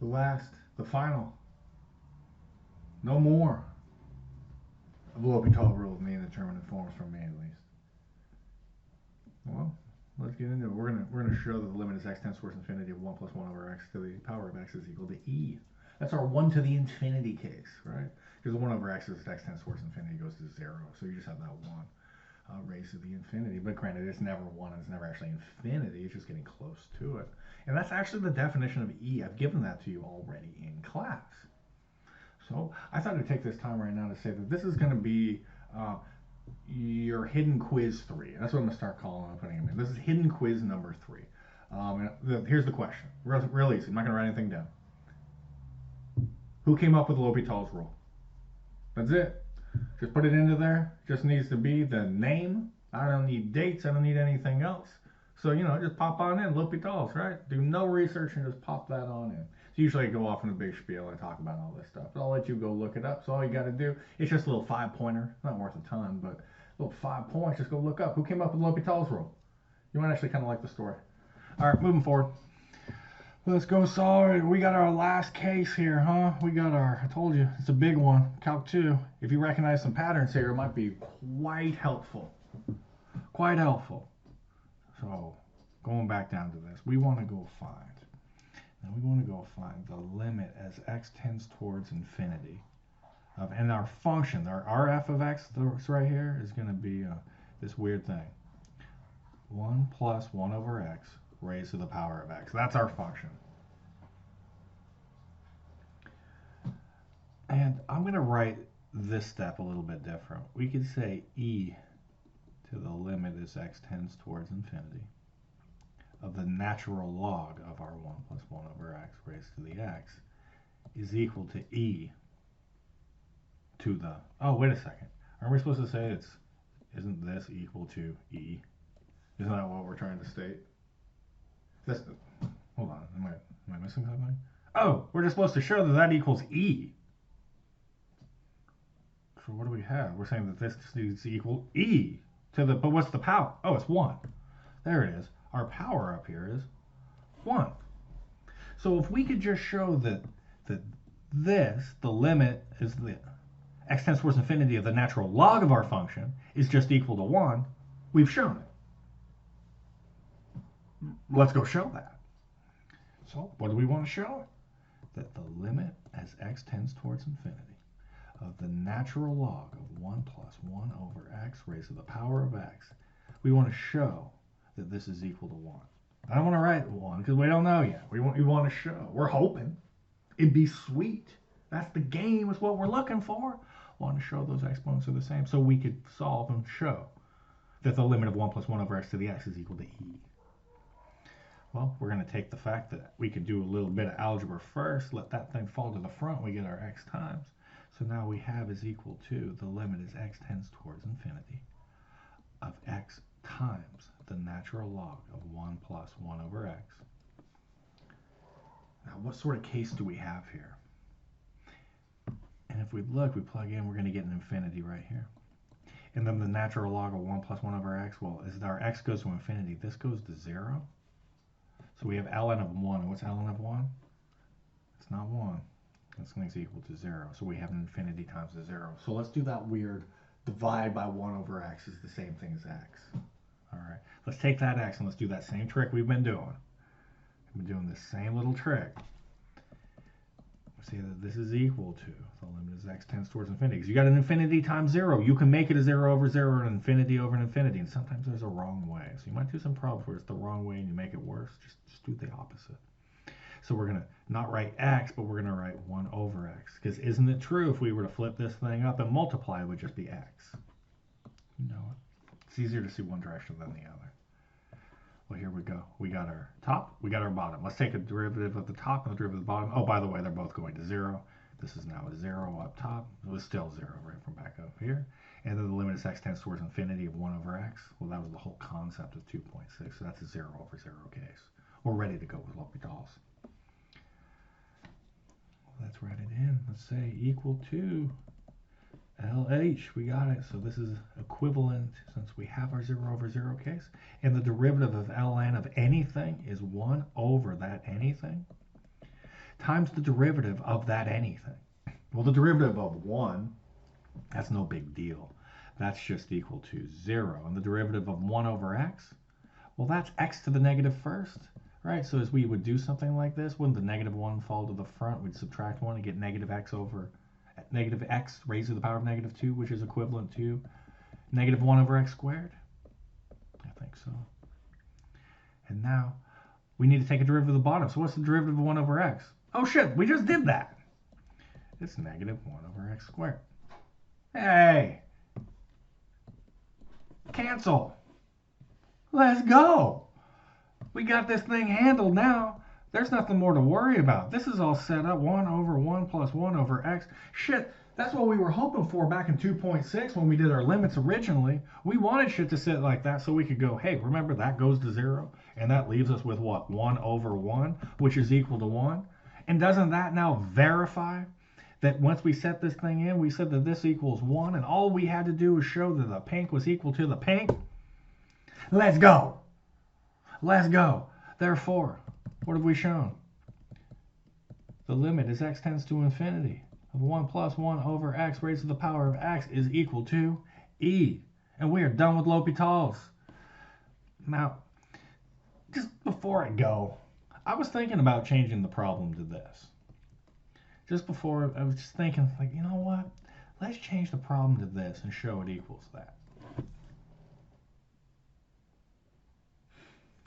the final. No more of L'Hopital rule of mean indeterminate forms from me at least. Well, let's get into it. We're gonna show that the limit is x tends towards infinity of 1 plus 1 over x to the power of x is equal to e. That's our 1 to the infinity case, right? Because 1 over x is x tends towards infinity goes to 0, so you just have that 1 raised to the infinity. But granted, it's never 1, and it's never actually infinity. It's just getting close to it. And that's actually the definition of e. I've given that to you already in class. So I thought I'd take this time right now to say that this is going to be your hidden quiz 3. That's what I'm going to start calling it, putting them in. This is hidden quiz number 3. Here's the question. Real easy. I'm not going to write anything down. Who came up with L'Hopital's rule? That's it. Just put it into there. Just needs to be the name. I don't need dates. I don't need anything else. So, just pop on in. L'Hopital's, right? Do no research and just pop that on in. So usually I go off in a big spiel. I talk about all this stuff. But I'll let you go look it up. So all you got to do, it's just a little 5-pointer. Not worth a ton, but a little 5 points. Just go look up. Who came up with L'Hopital's rule? You might actually kind of like the story. All right, moving forward. Let's go solve. We got our last case here, huh? I told you, it's a big one. Calc 2. If you recognize some patterns here, it might be quite helpful. Quite helpful. So, going back down to this, we want to go find the limit as x tends towards infinity. And our function, our f of x, that's right here, is going to be this weird thing. 1 plus 1 over x raised to the power of x. That's our function. And I'm going to write this step a little bit different. We could say e to the limit as x tends towards infinity of the natural log of our 1 plus 1 over x raised to the x is equal to e to the... Oh, wait a second. Aren't we supposed to say isn't this equal to e? Isn't that what we're trying to state? Hold on, am I missing something? Oh, we're just supposed to show that equals e. So what do we have? We're saying that this needs to equal e to the, but what's the power? Oh, it's 1. There it is. Our power up here is 1. So if we could just show that the limit is the x tends towards infinity of the natural log of our function is just equal to 1, we've shown it. Let's go show that. So what do we want to show? That the limit as x tends towards infinity of the natural log of 1 plus 1 over x raised to the power of x, we want to show that this is equal to 1. I don't want to write 1 because we don't know yet. We want to show. We're hoping. It'd be sweet. That's the game. Is what we're looking for. Want to show those exponents are the same so we could solve and show that the limit of 1 plus 1 over x to the x is equal to e. Well, we're going to take the fact that we could do a little bit of algebra first, let that thing fall to the front, we get our x times. So now we have is equal to the limit as x tends towards infinity of x times the natural log of 1 plus 1 over x. Now, what sort of case do we have here? And if we look, we plug in, we're going to get an infinity right here. And then the natural log of 1 plus 1 over x, well, as our x goes to infinity, this goes to 0. So we have ln of 1. And what's ln of 1? It's not 1. This thing's equal to 0. So we have an infinity times the 0. So let's do that weird divide by 1 over x is the same thing as x. All right. Let's take that x and let's do that same trick we've been doing. We've been doing this same little trick. Say that this is equal to the limit as x tends towards infinity. Because you got an infinity times 0. You can make it a 0 over 0 or an infinity over an infinity. And sometimes there's a wrong way. So you might do some problems where it's the wrong way and you make it worse. Just do the opposite. So we're going to not write x, but we're going to write 1 over x. Because isn't it true if we were to flip this thing up and multiply, it would just be x? You know it. It's easier to see one direction than the other. Well, here we go. We got our top, we got our bottom. Let's take a derivative of the top and a derivative of the bottom. Oh, by the way, they're both going to 0. This is now a 0 up top. It was still 0 right from back up here. And then the limit as x tends towards infinity of 1 over x. Well, that was the whole concept of 2.6. So that's a 0 over 0 case. We're ready to go with L'Hopital's. Let's write it in. Let's say equal to LH. We got it. So this is equivalent since we have our 0 over 0 case. And the derivative of ln of anything is 1 over that anything. times the derivative of that anything. Well, the derivative of 1, that's no big deal. That's just equal to 0. And the derivative of 1 over x, well, that's x to the negative first, right? So as we would do something like this, wouldn't the negative 1 fall to the front? We'd subtract 1 and get negative x raised to the power of negative 2, which is equivalent to negative 1 over x squared. I think so. And now we need to take a derivative of the bottom. So what's the derivative of 1 over x? Oh shit, we just did that. It's negative 1 over x squared. Hey! Cancel. Let's go. We got this thing handled now. There's nothing more to worry about. This is all set up. 1 over 1 plus 1 over x. Shit, that's what we were hoping for back in 2.6 when we did our limits originally. We wanted shit to sit like that so we could go, hey, remember that goes to 0? And that leaves us with what? 1 over 1, which is equal to 1. And doesn't that now verify that once we set this thing in, we said that this equals 1, and all we had to do was show that the pink was equal to the pink? Let's go. Let's go. Therefore, what have we shown? The limit as x tends to infinity of 1 plus 1 over x raised to the power of x is equal to e. And we are done with L'Hopital's. Now, just before I go, I was thinking about changing the problem to this. Just before, I was just thinking, like, you know what? Let's change the problem to this and show it equals that.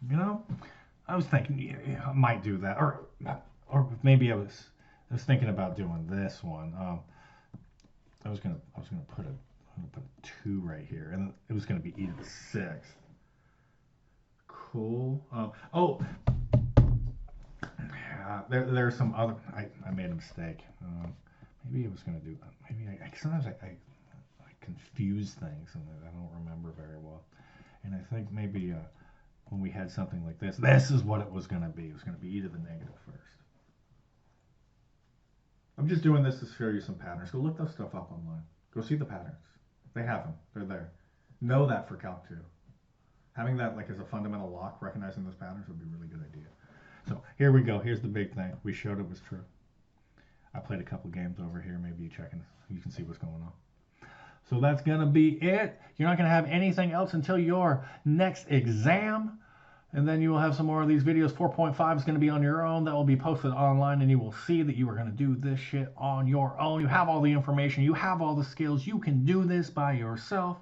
You know, I was thinking, yeah, I might do that, or maybe I was thinking about doing this one. I was gonna put a 2 right here, and it was gonna be e to the 6th. Cool. There's some other. I made a mistake. Maybe I was gonna do. Maybe sometimes I confuse things and I don't remember very well. And I think maybe when we had something like this is what it was gonna be. It was gonna be e to the negative first. I'm just doing this to show you some patterns. Go look this stuff up online. Go see the patterns. They have them. They're there. Know that for Calc 2. Having that like as a fundamental lock, recognizing those patterns would be a really good idea. So here we go. Here's the big thing. We showed it was true. I played a couple games over here. Maybe you can see what's going on. So that's going to be it. You're not going to have anything else until your next exam. And then you will have some more of these videos. 4.5 is going to be on your own. That will be posted online, and you will see that you are going to do this shit on your own. You have all the information. You have all the skills. You can do this by yourself.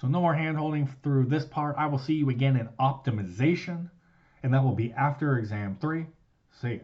So no more hand-holding through this part. I will see you again in optimization, and that will be after exam 3. See ya.